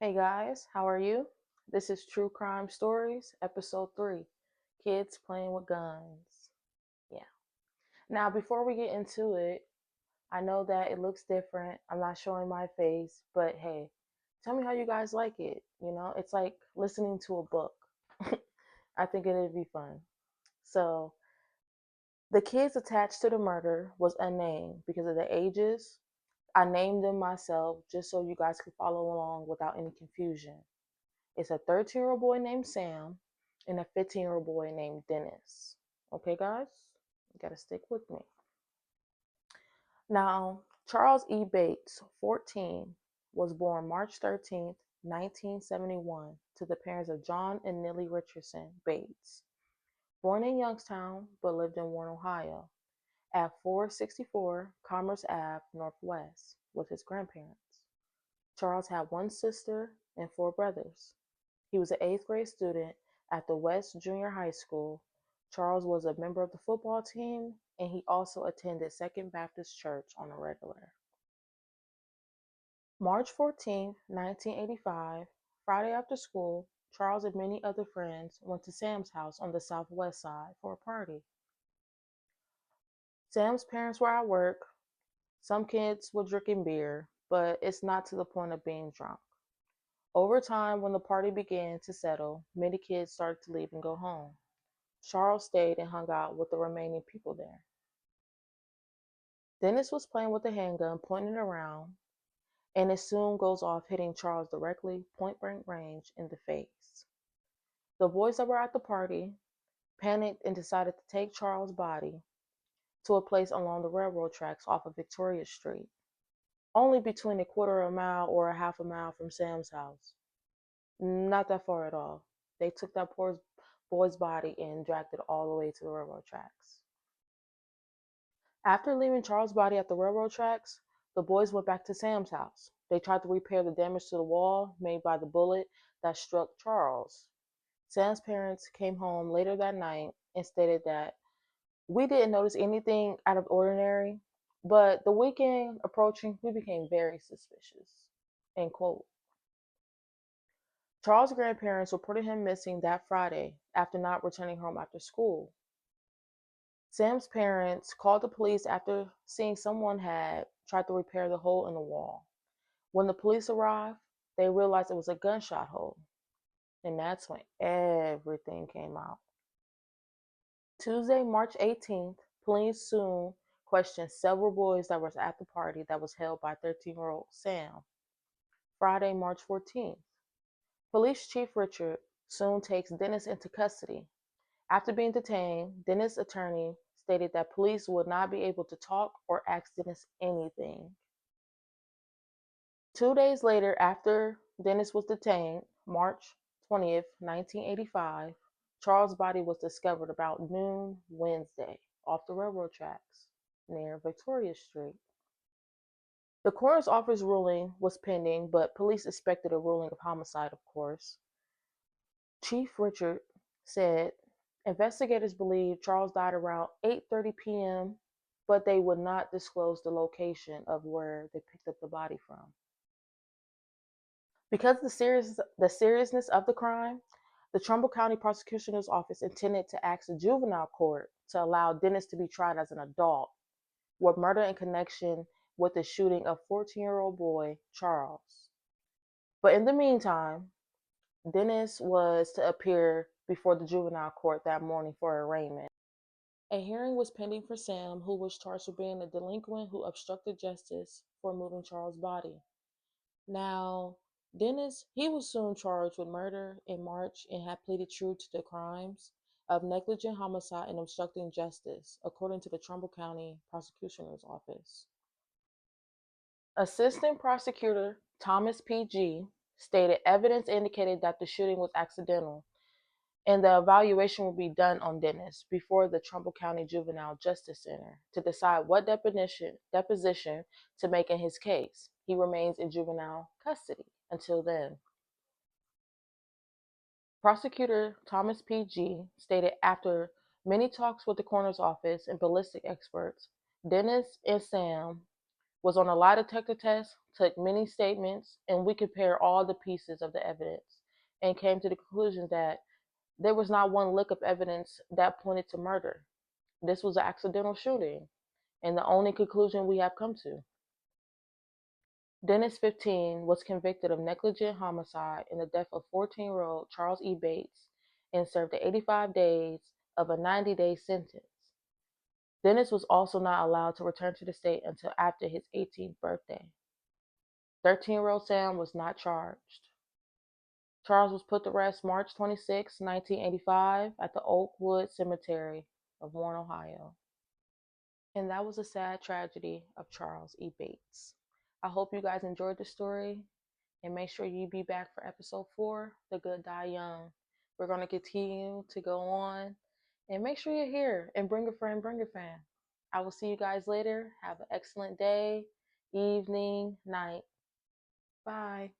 Hey guys, how are you? This is True Crime Stories, Episode 3 Kids Playing with Guns. Yeah. Now, before we get into it, I know that it looks different. I'm not showing my face, but hey, tell me how you guys like it. It's like listening to a book. I think it'd be fun. So, the kids attached to the murder was unnamed because of the ages. I named them myself just so you guys could follow along without any confusion. It's a 13-year-old boy named Sam and a 15-year-old boy named Dennis. Okay, guys? You gotta stick with me. Now, Charles E. Bates, 14, was born March 13th, 1971, to the parents of John and Nellie Richardson Bates. Born in Youngstown, but lived in Warren, Ohio, at 464 Commerce Ave Northwest with his grandparents. Charles had one sister and four brothers. He was an eighth grade student at the West Junior High School. Charles was a member of the football team, and he also attended Second Baptist Church on a regular. March 14th, 1985, Friday after school, Charles and many other friends went to Sam's house on the southwest side for a party. Sam's parents were at work. Some kids were drinking beer, but it's not to the point of being drunk. Over time, when the party began to settle, many kids started to leave and go home. Charles stayed and hung out with the remaining people there. Dennis was playing with a handgun, pointing it around, and it soon goes off, hitting Charles directly, point blank range, in the face. The boys that were at the party panicked and decided to take Charles' body to a place along the railroad tracks off of Victoria Street, only between a quarter of a mile or a half a mile from Sam's house. Not that far at all. They took that poor boy's body and dragged it all the way to the railroad tracks. After leaving Charles' body at the railroad tracks, the boys went back to Sam's house. They tried to repair the damage to the wall made by the bullet that struck Charles. Sam's parents came home later that night and stated that we didn't notice anything out of ordinary, but the weekend approaching, we became very suspicious. End quote. Charles' grandparents reported him missing that Friday after not returning home after school. Sam's parents called the police after seeing someone had tried to repair the hole in the wall. When the police arrived, they realized it was a gunshot hole, and that's when everything came out. Tuesday, March 18th, police soon questioned several boys that were at the party that was held by 13-year-old Sam. Friday, March 14th, Police Chief Richard soon takes Dennis into custody. After being detained, Dennis' attorney stated that police would not be able to talk or ask Dennis anything. 2 days later, after Dennis was detained, March 20th, 1985, Charles' body was discovered about noon Wednesday off the railroad tracks near Victoria Street. The coroner's office ruling was pending, but police expected a ruling of homicide, of course. Chief Richard said investigators believe Charles died around 8:30 p.m., but they would not disclose the location of where they picked up the body from. Because of the seriousness of the crime, the Trumbull County Prosecutor's Office intended to ask the juvenile court to allow Dennis to be tried as an adult with murder in connection with the shooting of 14-year-old boy Charles. But in the meantime, Dennis was to appear before the juvenile court that morning for arraignment. A hearing was pending for Sam, who was charged with being a delinquent who obstructed justice for moving Charles' body. Now, Dennis, he was soon charged with murder in March and had pleaded true to the crimes of negligent homicide and obstructing justice, according to the Trumbull County Prosecutor's Office. Assistant Prosecutor Thomas P.G. stated evidence indicated that the shooting was accidental and the evaluation will be done on Dennis before the Trumbull County Juvenile Justice Center to decide what deposition to make in his case. He remains in juvenile custody until then. Prosecutor Thomas P.G. stated after many talks with the coroner's office and ballistic experts, Dennis and Sam was on a lie detector test, took many statements, and we compared all the pieces of the evidence and came to the conclusion that there was not one lick of evidence that pointed to murder. This was an accidental shooting, and the only conclusion we have come to. Dennis, 15, was convicted of negligent homicide in the death of 14-year-old Charles E. Bates and served 85 days of a 90-day sentence. Dennis was also not allowed to return to the state until after his 18th birthday. 13-year-old Sam was not charged. Charles was put to rest March 26, 1985, at the Oakwood Cemetery of Warren, Ohio. And that was a sad tragedy of Charles E. Bates. I hope you guys enjoyed the story, and make sure you be back for episode 4, The Good Die Young. We're going to continue to go on, and make sure you're here, and bring a friend, bring a fan. I will see you guys later. Have an excellent day, evening, night. Bye.